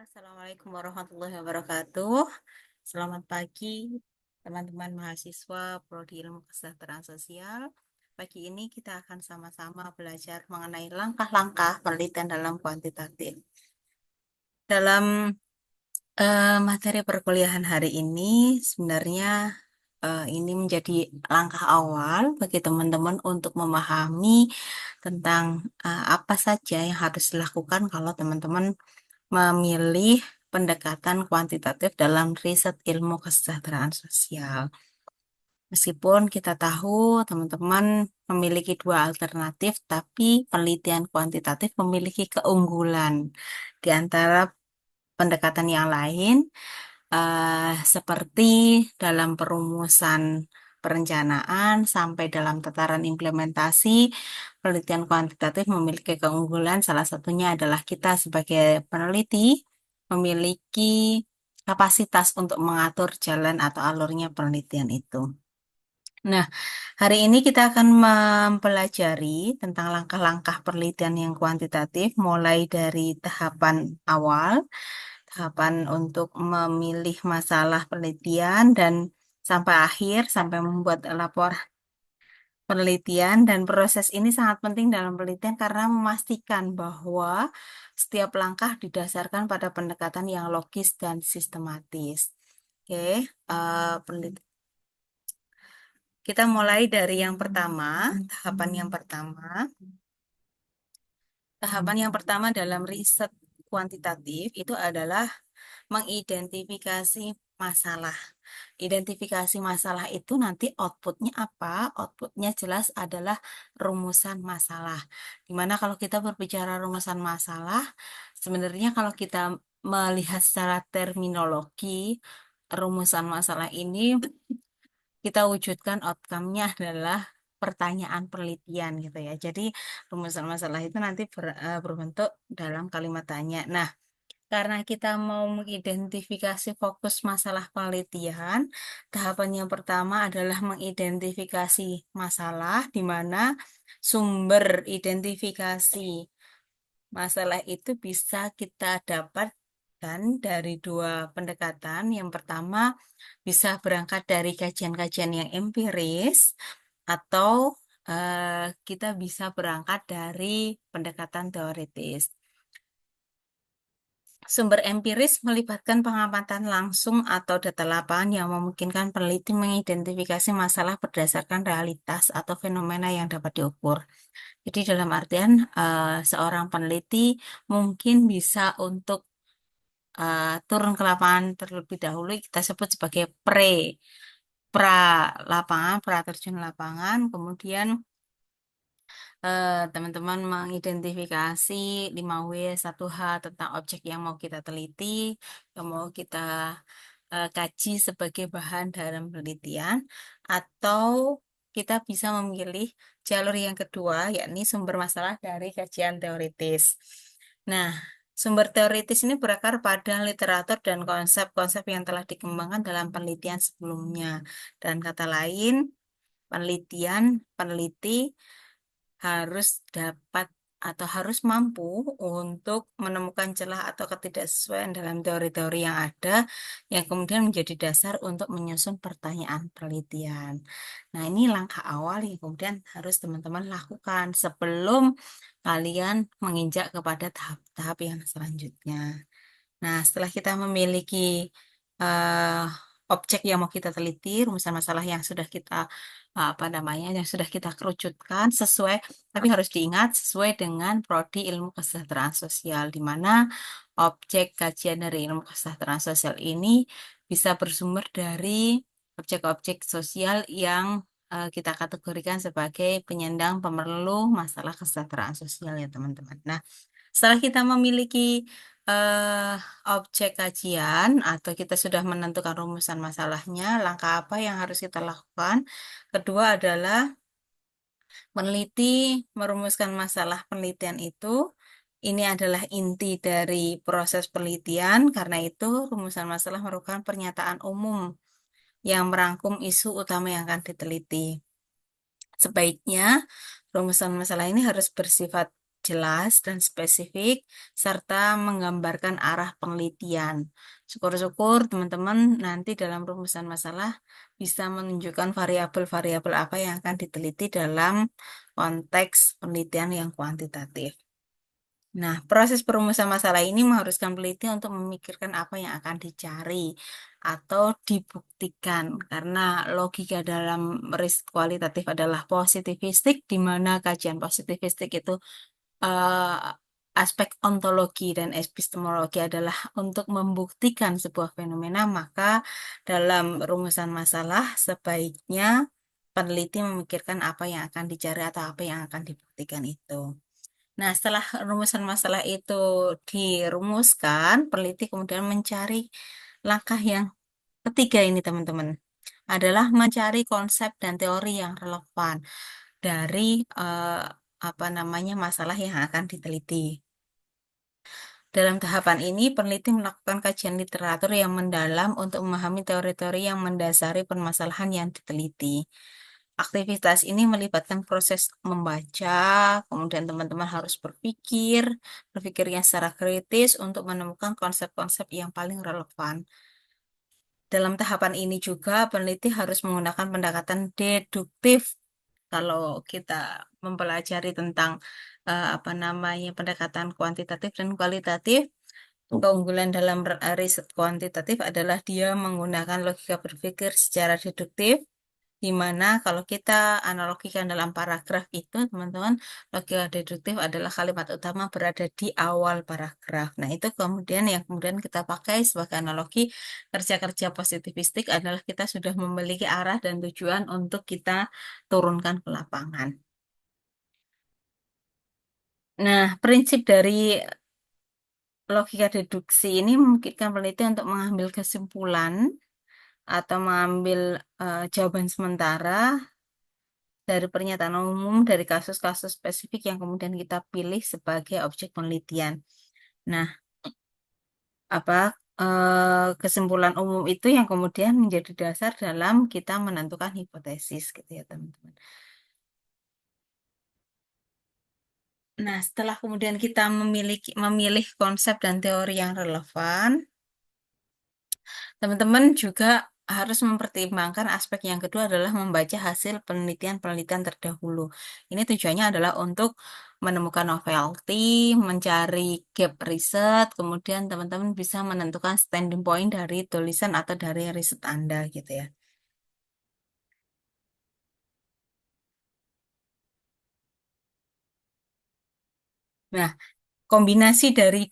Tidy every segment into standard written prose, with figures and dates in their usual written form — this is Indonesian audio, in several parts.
Assalamualaikum warahmatullahi wabarakatuh. Selamat pagi, teman-teman mahasiswa Prodi Ilmu Kesejahteraan Sosial. Pagi ini kita akan sama-sama belajar mengenai langkah-langkah penelitian dalam kuantitatif. Dalam materi perkuliahan hari ini, sebenarnya ini menjadi langkah awal bagi teman-teman untuk memahami tentang apa saja yang harus dilakukan kalau teman-teman memilih pendekatan kuantitatif dalam riset ilmu kesejahteraan sosial. Meskipun kita tahu teman-teman memiliki dua alternatif, tapi penelitian kuantitatif memiliki keunggulan di antara pendekatan yang lain, seperti dalam perumusan perencanaan sampai dalam tataran implementasi, penelitian kuantitatif memiliki keunggulan. Salah satunya adalah kita sebagai peneliti memiliki kapasitas untuk mengatur jalan atau alurnya penelitian itu. Nah, hari ini kita akan mempelajari tentang langkah-langkah penelitian yang kuantitatif, mulai dari tahapan awal, tahapan untuk memilih masalah penelitian, dan sampai akhir, sampai membuat laporan penelitian. Dan proses ini sangat penting dalam penelitian karena memastikan bahwa setiap langkah didasarkan pada pendekatan yang logis dan sistematis. Oke, kita mulai dari yang pertama, tahapan yang pertama. Tahapan yang pertama dalam riset kuantitatif itu adalah mengidentifikasi masalah. Identifikasi masalah itu nanti outputnya apa? Outputnya jelas adalah rumusan masalah. Dimana kalau kita berbicara rumusan masalah, sebenarnya kalau kita melihat secara terminologi, rumusan masalah ini kita wujudkan outcome-nya adalah pertanyaan penelitian gitu ya. Jadi rumusan masalah itu nanti berbentuk dalam kalimat tanya. Nah, karena kita mau mengidentifikasi fokus masalah penelitian, tahapan yang pertama adalah mengidentifikasi masalah, di mana sumber identifikasi masalah itu bisa kita dapatkan dari dua pendekatan. Yang pertama, bisa berangkat dari kajian-kajian yang empiris, atau kita bisa berangkat dari pendekatan teoritis. Sumber empiris melibatkan pengamatan langsung atau data lapangan yang memungkinkan peneliti mengidentifikasi masalah berdasarkan realitas atau fenomena yang dapat diukur. Jadi dalam artian seorang peneliti mungkin bisa untuk turun ke lapangan terlebih dahulu, kita sebut sebagai pra lapangan, pra terjun lapangan. Kemudian teman-teman mengidentifikasi 5W 1H tentang objek yang mau kita teliti, yang mau kita kaji sebagai bahan dalam penelitian, atau kita bisa memilih jalur yang kedua, yakni sumber masalah dari kajian teoritis. Nah, sumber teoritis ini berakar pada literatur dan konsep-konsep yang telah dikembangkan dalam penelitian sebelumnya. Dan kata lain, peneliti harus dapat atau harus mampu untuk menemukan celah atau ketidaksesuaian dalam teori-teori yang ada, yang kemudian menjadi dasar untuk menyusun pertanyaan penelitian. Nah, ini langkah awal yang kemudian harus teman-teman lakukan sebelum kalian menginjak kepada tahap-tahap yang selanjutnya. Nah, setelah kita memiliki eh, objek yang mau kita teliti, rumusan masalah yang sudah kita apa namanya, yang sudah kita kerucutkan sesuai, tapi harus diingat sesuai dengan prodi ilmu kesejahteraan sosial, di mana objek kajian dari ilmu kesejahteraan sosial ini bisa bersumber dari objek-objek sosial yang kita kategorikan sebagai penyandang pemerlu masalah kesejahteraan sosial ya teman-teman. Nah, setelah kita memiliki eh, objek kajian atau kita sudah menentukan rumusan masalahnya, langkah apa yang harus kita lakukan? Kedua adalah meneliti, merumuskan masalah penelitian itu. Ini adalah inti dari proses penelitian, karena itu rumusan masalah merupakan pernyataan umum yang merangkum isu utama yang akan diteliti. Sebaiknya rumusan masalah ini harus bersifat jelas dan spesifik, serta menggambarkan arah penelitian. Syukur-syukur teman-teman nanti dalam rumusan masalah bisa menunjukkan variabel-variabel apa yang akan diteliti dalam konteks penelitian yang kuantitatif. Nah, proses perumusan masalah ini mengharuskan peneliti untuk memikirkan apa yang akan dicari atau dibuktikan, karena logika dalam riset kualitatif adalah positivistik, di mana kajian positivistik itu eh, aspek ontologi dan epistemologi adalah untuk membuktikan sebuah fenomena, maka dalam rumusan masalah sebaiknya peneliti memikirkan apa yang akan dicari atau apa yang akan dibuktikan itu. Nah, setelah rumusan masalah itu dirumuskan, peneliti kemudian mencari langkah yang ketiga ini, teman-teman, adalah mencari konsep dan teori yang relevan dari eh, apa namanya masalah yang akan diteliti. Dalam tahapan ini, peneliti melakukan kajian literatur yang mendalam untuk memahami teori-teori yang mendasari permasalahan yang diteliti. Aktivitas ini melibatkan proses membaca, kemudian teman-teman harus berpikirnya secara kritis untuk menemukan konsep-konsep yang paling relevan. Dalam tahapan ini juga peneliti harus menggunakan pendekatan deduktif. Kalau kita mempelajari tentang apa namanya pendekatan kuantitatif dan kualitatif, keunggulan dalam riset kuantitatif adalah dia menggunakan logika berpikir secara deduktif, di mana kalau kita analogikan dalam paragraf itu, teman-teman, logika deduktif adalah kalimat utama berada di awal paragraf. Nah, itu kemudian yang kemudian kita pakai sebagai analogi kerja-kerja positivistik adalah kita sudah memiliki arah dan tujuan untuk kita turunkan ke lapangan. Nah, prinsip dari logika deduksi ini memungkinkan peneliti untuk mengambil kesimpulan atau mengambil jawaban sementara dari pernyataan umum dari kasus-kasus spesifik yang kemudian kita pilih sebagai objek penelitian. Nah, apa kesimpulan umum itu yang kemudian menjadi dasar dalam kita menentukan hipotesis, gitu ya, teman-teman. Nah, setelah kemudian kita memilih konsep dan teori yang relevan, teman-teman juga harus mempertimbangkan aspek yang kedua adalah membaca hasil penelitian-penelitian terdahulu. Ini tujuannya adalah untuk menemukan novelty, mencari gap riset, kemudian teman-teman bisa menentukan standing point dari tulisan atau dari riset Anda, gitu ya. Nah, kombinasi dari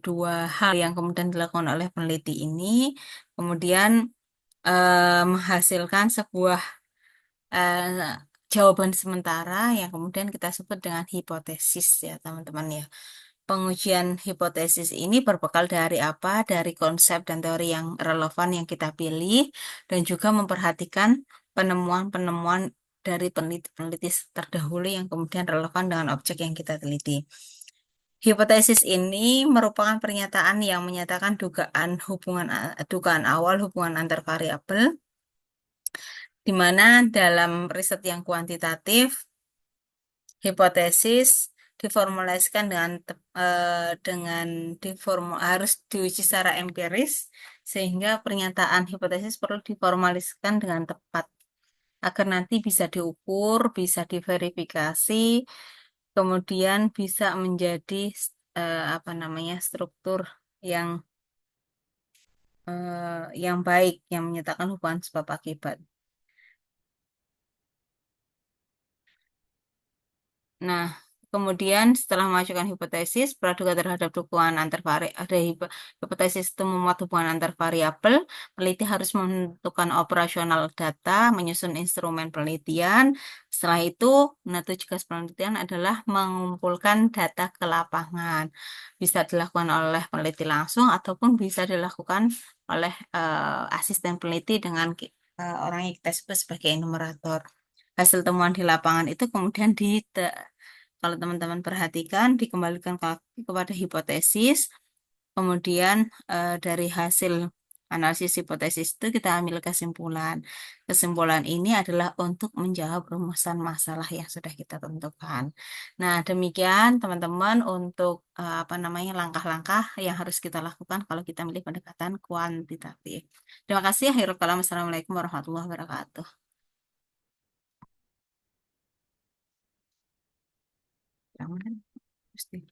dua hal yang kemudian dilakukan oleh peneliti ini kemudian menghasilkan sebuah eh, jawaban sementara yang kemudian kita sebut dengan hipotesis, ya, teman-teman, ya. Pengujian hipotesis ini berbekal dari apa? Dari konsep dan teori yang relevan yang kita pilih dan juga memperhatikan penemuan-penemuan dari peneliti-peneliti terdahulu yang kemudian relevan dengan objek yang kita teliti. Hipotesis ini merupakan pernyataan yang menyatakan dugaan awal hubungan antar variabel, di mana dalam riset yang kuantitatif, hipotesis diformulasikan harus diuji secara empiris, sehingga pernyataan hipotesis perlu diformaliskan dengan tepat agar nanti bisa diukur, bisa diverifikasi, kemudian bisa menjadi apa namanya struktur yang yang baik yang menyatakan hubungan sebab akibat. Nah, kemudian setelah mengajukan hipotesis, praduga terhadap dukungan antar hipotesis itu memuat hubungan antar variabel, peneliti harus menentukan operasional data, menyusun instrumen penelitian. Setelah itu, metode tugas penelitian adalah mengumpulkan data ke lapangan. Bisa dilakukan oleh peneliti langsung ataupun bisa dilakukan oleh asisten peneliti dengan orang yang kita sebut sebagai enumerator. Hasil temuan di lapangan itu kemudian kalau teman-teman perhatikan dikembalikan kepada hipotesis, kemudian dari hasil Analisis hipotesis itu kita ambil kesimpulan. Kesimpulan ini adalah untuk menjawab rumusan masalah yang sudah kita tentukan. Nah, demikian teman-teman untuk apa namanya langkah-langkah yang harus kita lakukan kalau kita memilih pendekatan kuantitatif. Terima kasih. Akhirul kalam. Assalamualaikum warahmatullahi wabarakatuh. Jangan, pasti.